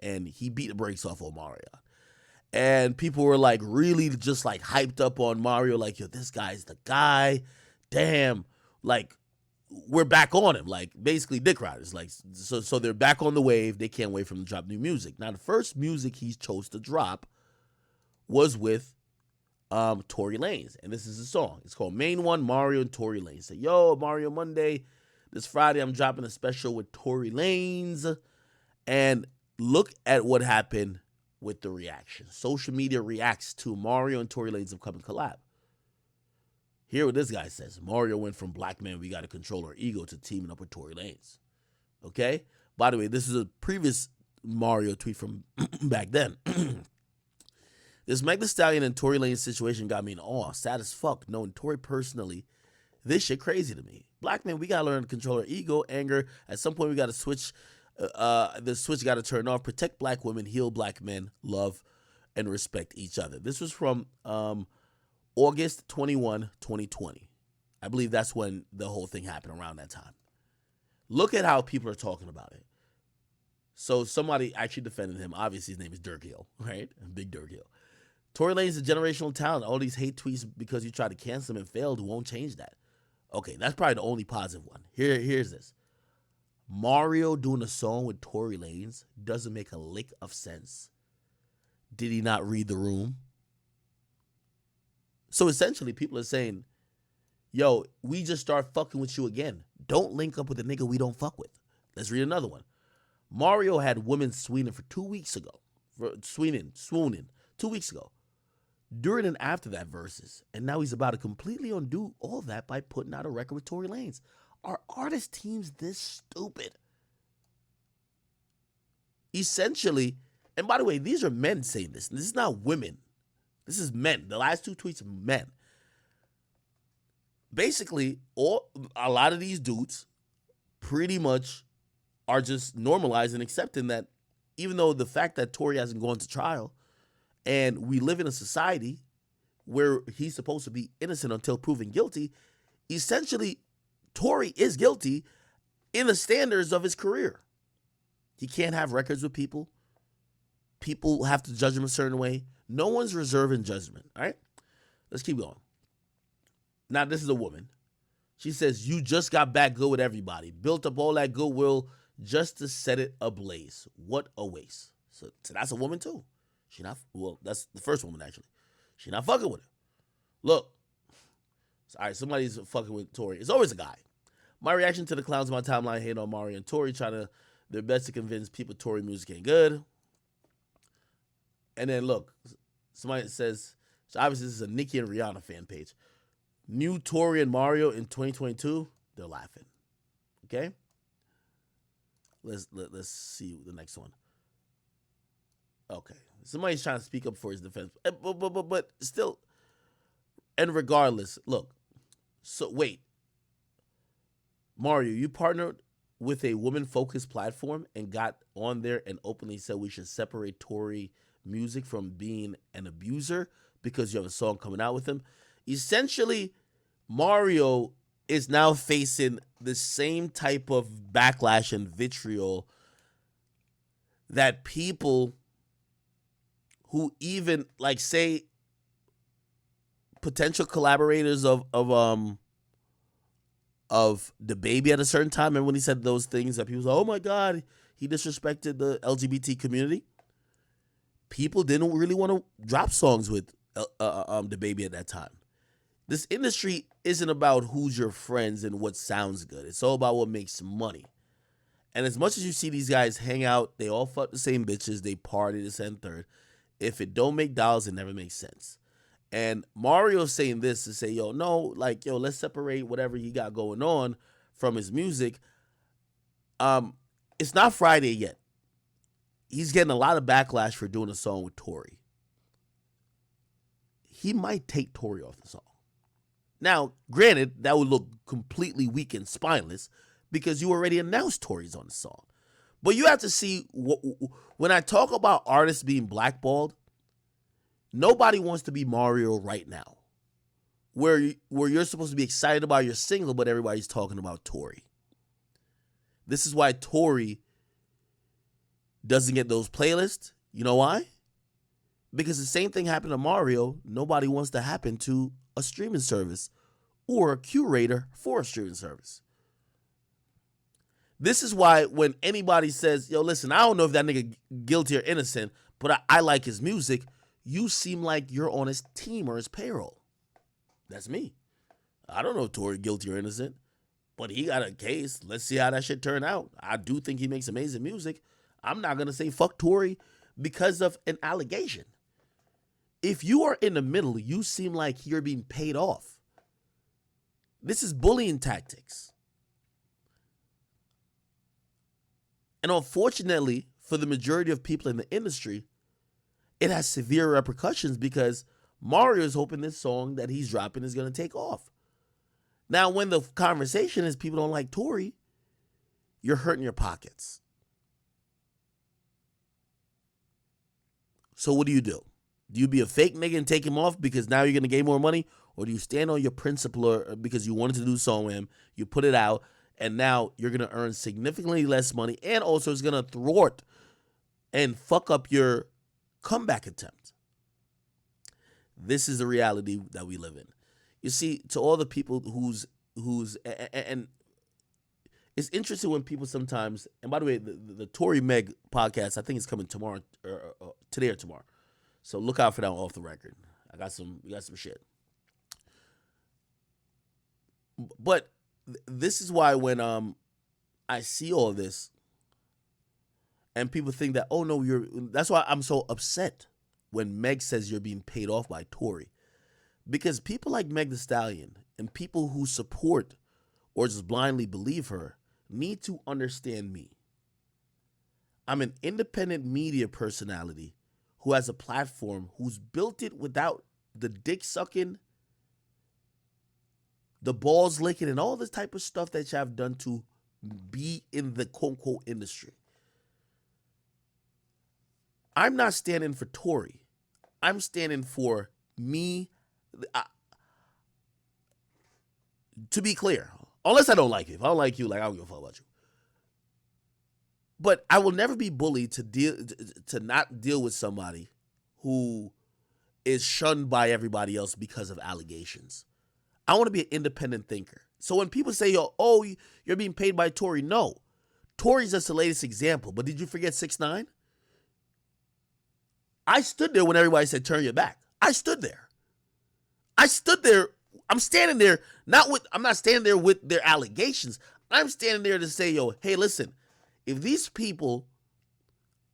and he beat the brakes off Omarion. And people were like really just like hyped up on Mario, like, yo, this guy's the guy. Damn, like we're back on him, like basically dick riders. Like so they're back on the wave. They can't wait for him to drop new music. Now the first music he chose to drop was with Tory Lanez, and this is a song. It's called Main One, Mario and Tory Lanez. Say, yo, Mario Monday, this Friday I'm dropping a special with Tory Lanez, and look at what happened with the reaction. Social media reacts to Mario and Tory Lanez upcoming collab. Hear what this guy says. Mario went from black man, we got to control our ego, to teaming up with Tory Lanez. Okay? By the way, this is a previous Mario tweet from back then. This Meg Thee Stallion and Tory Lanez situation got me in awe. Sad as fuck. Knowing Tory personally, this shit crazy to me. Black man, we got to learn to control our ego, anger. At some point, we got to switch. The switch got to turn off. Protect black women, heal black men, love and respect each other. This was from August 21, 2020. I believe that's when the whole thing happened, around that time. Look at how people are talking about it. So somebody actually defended him. Obviously, his name is Dirk Hill, right? Big Dirk Hill. Tory Lanez is a generational talent. All these hate tweets because you tried to cancel him and failed won't change that. Okay, that's probably the only positive one. Here's this. Mario doing a song with Tory Lanez doesn't make a lick of sense. Did he not read the room? So essentially, people are saying, yo, we just start fucking with you again. Don't link up with a nigga we don't fuck with. Let's read another one. Mario had women swooning for 2 weeks ago. Swooning 2 weeks ago. During and after that verses. And now he's about to completely undo all that by putting out a record with Tory Lanez. Are artist teams this stupid? Essentially, and by the way, these are men saying this. This is not women. This is men. The last two tweets are men. Basically, a lot of these dudes pretty much are just normalizing, accepting that even though the fact that Tory hasn't gone to trial, and we live in a society where he's supposed to be innocent until proven guilty, essentially, Tory is guilty in the standards of his career. He can't have records with people. People have to judge him a certain way. No one's reserving judgment, all right? Let's keep going. Now, this is a woman. She says, you just got back good with everybody. Built up all that goodwill just to set it ablaze. What a waste. So that's a woman, too. She not, well, that's the first woman, actually. She not fucking with her. Look. All right, somebody's fucking with Tory. It's always a guy. My reaction to the clowns on my timeline hating on Mario and Tory, trying their best to convince people Tory music ain't good. And then look, somebody says, so obviously this is a Nicki and Rihanna fan page. New Tory and Mario in 2022, they're laughing. Okay? Let's see the next one. Okay. Somebody's trying to speak up for his defense. But still, and regardless, look. So wait. Mario, you partnered with a woman-focused platform and got on there and openly said we should separate Tory music from being an abuser because you have a song coming out with him. Essentially, Mario is now facing the same type of backlash and vitriol that people who even, like, say, potential collaborators of the baby at a certain time, and when he said those things that people was like, oh my God, he disrespected the LGBT community. People didn't really want to drop songs with the baby at that time. This industry isn't about who's your friends and what sounds good. It's all about what makes money. And as much as you see these guys hang out, they all fuck the same bitches, they party this and third. If it don't make dollars, it never makes sense. And Mario's saying this to say, yo, no, like, yo, let's separate whatever he got going on from his music. It's not Friday yet. He's getting a lot of backlash for doing a song with Tory. He might take Tory off the song. Now, granted, that would look completely weak and spineless because you already announced Tory's on the song. But you have to see, when I talk about artists being blackballed, nobody wants to be Mario right now, where you're supposed to be excited about your single, but everybody's talking about Tory. This is why Tory doesn't get those playlists. You know why? Because the same thing happened to Mario. Nobody wants to happen to a streaming service or a curator for a streaming service. This is why when anybody says, yo, listen, I don't know if that nigga guilty or innocent, but I like his music, you seem like you're on his team or his payroll. That's me. I don't know if Tory guilty or innocent, but he got a case. Let's see how that shit turn out. I do think he makes amazing music. I'm not going to say fuck Tory because of an allegation. If you are in the middle, you seem like you're being paid off. This is bullying tactics. And unfortunately, for the majority of people in the industry, it has severe repercussions because Mario is hoping this song that he's dropping is going to take off. Now, when the conversation is people don't like Tory, you're hurting your pockets. So what do? Do you be a fake nigga and take him off because now you're going to gain more money? Or do you stand on your principle or because you wanted to do a song with him, you put it out, and now you're going to earn significantly less money and also it's going to thwart and fuck up your comeback attempt? This is the reality that we live in. You see, to all the people who's and it's interesting when people sometimes, and by the way, the Tory Meg podcast, I think it's coming tomorrow, or today or tomorrow. So look out for that off the record. We got some shit. But this is why when I see all this and people think that, oh no, that's why I'm so upset when Meg says you're being paid off by Tory. Because people like Meg Thee Stallion and people who support or just blindly believe her need to understand me. I'm an independent media personality who has a platform, who's built it without the dick sucking, the balls licking, and all this type of stuff that y'all have done to be in the quote-unquote industry. I'm not standing for Tory. I'm standing for me. To be clear, unless I don't like you. If I don't like you, like I don't give a fuck about you. But I will never be bullied to not deal with somebody who is shunned by everybody else because of allegations. I want to be an independent thinker. So when people say, oh, you're being paid by Tory, no. Tory's just the latest example. But did you forget 6ix9ine? I stood there when everybody said, turn your back. I stood there. I'm standing there, I'm not standing there with their allegations. I'm standing there to say, hey, listen, if these people,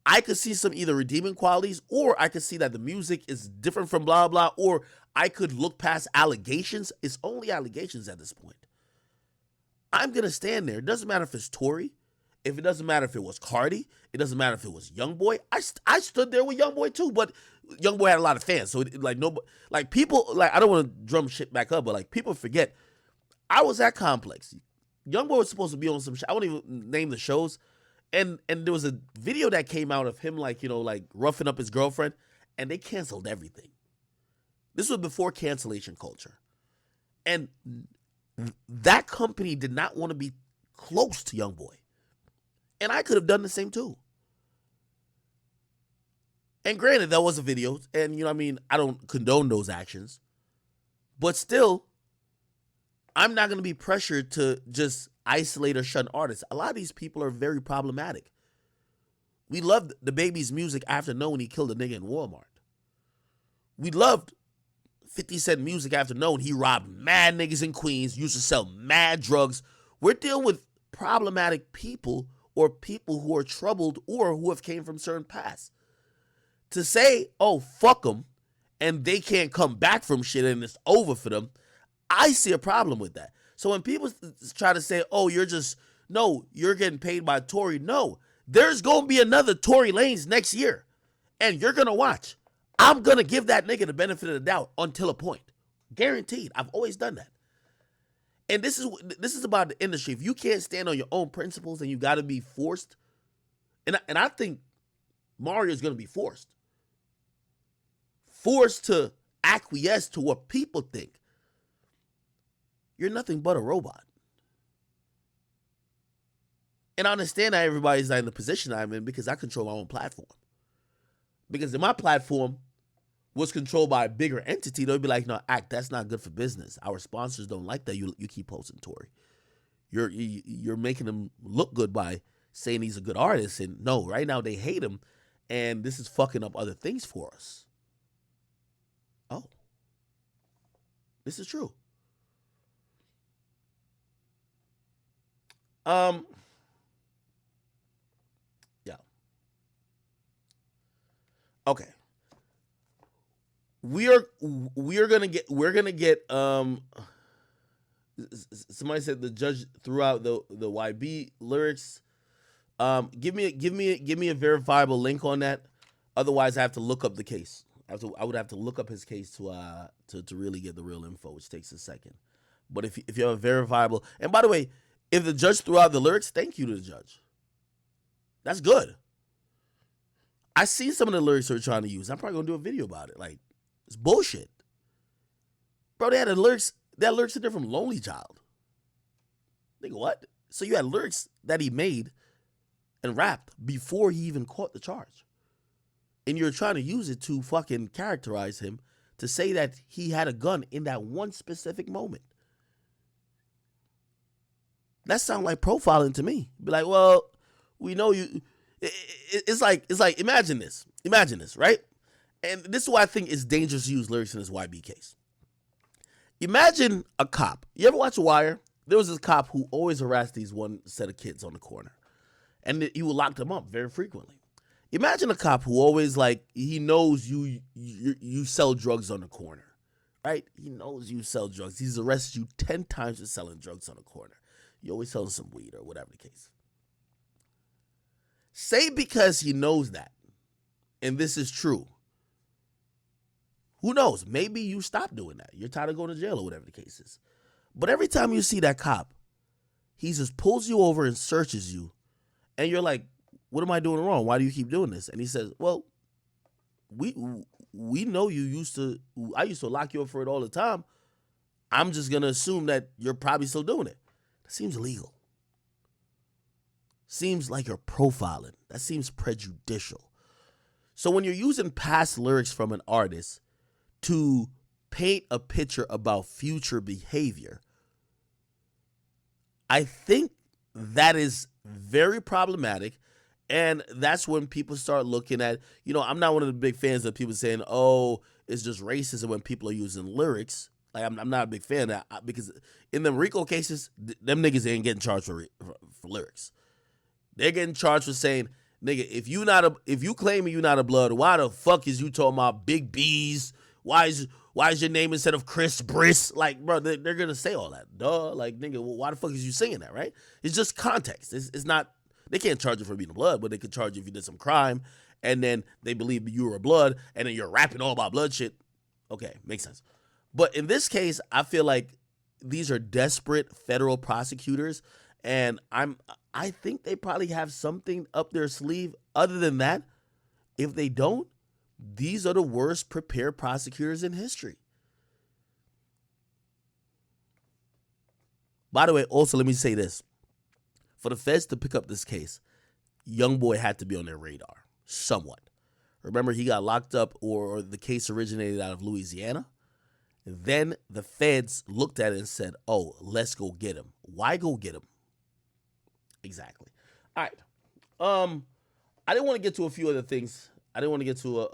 I could see some either redeeming qualities, or I could see that the music is different from blah, blah, or I could look past allegations. It's only allegations at this point. I'm going to stand there. It doesn't matter if it's Tory. If it doesn't matter if it was Cardi. It doesn't matter if it was Youngboy. I stood there with Youngboy too, but Youngboy had a lot of fans. So people, I don't want to drum shit back up, but people forget. I was at Complex. Youngboy was supposed to be on some shit. I won't even name the shows. And there was a video that came out of him roughing up his girlfriend, and they canceled everything. This was before cancellation culture. And that company did not want to be close to Youngboy. And I could have done the same too. And granted, that was a video, and I don't condone those actions. But still, I'm not going to be pressured to just isolate or shun artists. A lot of these people are very problematic. We loved the baby's music after knowing he killed a nigga in Walmart. We loved 50 Cent music after knowing he robbed mad niggas in Queens, used to sell mad drugs. We're dealing with problematic people or people who are troubled or who have came from certain pasts. To say, oh, fuck them, and they can't come back from shit and it's over for them, I see a problem with that. So when people try to say, oh, you're getting paid by Tory, no. There's going to be another Tory Lanez next year, and you're going to watch. I'm going to give that nigga the benefit of the doubt until a point. Guaranteed. I've always done that. And this is about the industry. If you can't stand on your own principles and you got to be forced, and I think Mario is going to be forced to acquiesce to what people think. You're nothing but a robot. And I understand that everybody's not in the position I'm in because I control my own platform. Because if my platform was controlled by a bigger entity, they'd be like, no, that's not good for business. Our sponsors don't like that. You keep posting Tory. You're making them look good by saying he's a good artist. And no, right now they hate him. And this is fucking up other things for us. Oh, this is true. Yeah. Okay. We're gonna get somebody said the judge threw out the YB lyrics. Give me a verifiable link on that. Otherwise, I have to look up the case. I would have to look up his case to really get the real info, which takes a second. But if you have a verifiable, and by the way, if the judge threw out the lyrics, thank you to the judge. That's good. I see some of the lyrics they're trying to use. I'm probably gonna do a video about it. Like, it's bullshit, bro. They had the lyrics. They had lyrics in there from Lonely Child. Nigga, what? So you had lyrics that he made and rapped before he even caught the charge, and you're trying to use it to fucking characterize him to say that he had a gun in that one specific moment. That sounds like profiling to me. Be like, well, we know you. It's like imagine this, right? And this is why I think it's dangerous to use lyrics in this YB case. Imagine a cop. You ever watch Wire? There was this cop who always harassed these one set of kids on the corner, and he would lock them up very frequently. Imagine a cop who always, like, he knows you sell drugs on the corner, right? He knows you sell drugs. He's arrested you 10 times for selling drugs on the corner. You always selling some weed or whatever the case. Say because he knows that, and this is true. Who knows? Maybe you stop doing that. You're tired of going to jail or whatever the case is. But every time you see that cop, he just pulls you over and searches you, and you're like, what am I doing wrong? Why do you keep doing this? And he says, well, we know I used to lock you up for it all the time. I'm just going to assume that you're probably still doing it. That seems illegal. Seems like you're profiling. That seems prejudicial. So when you're using past lyrics from an artist to paint a picture about future behavior, I think that is very problematic. And that's when people start looking at, I'm not one of the big fans of people saying, oh, it's just racism when people are using lyrics. Like, I'm not a big fan of that, because in the RICO cases, them niggas ain't getting charged for lyrics. They're getting charged for saying, nigga, if you claiming you not a blood, why the fuck is you talking about big B's? Why is your name instead of Chris Briss? Like, bro, they're gonna say all that. Duh. Like, nigga, why the fuck is you singing that, right? It's just context. It's not, they can't charge you for being a blood, but they could charge you if you did some crime, and then they believe you were a blood, and then you're rapping all about blood shit. Okay, makes sense. But in this case, I feel like these are desperate federal prosecutors, and I think they probably have something up their sleeve. Other than that, if they don't, these are the worst prepared prosecutors in history. By the way, also, let me say this. For the feds to pick up this case, YoungBoy had to be on their radar, somewhat. Remember, he got locked up, or the case originated out of Louisiana. Then the feds looked at it and said, oh, let's go get him. Why go get him? Exactly. All right. I didn't want to get to a few other things. I didn't want to get to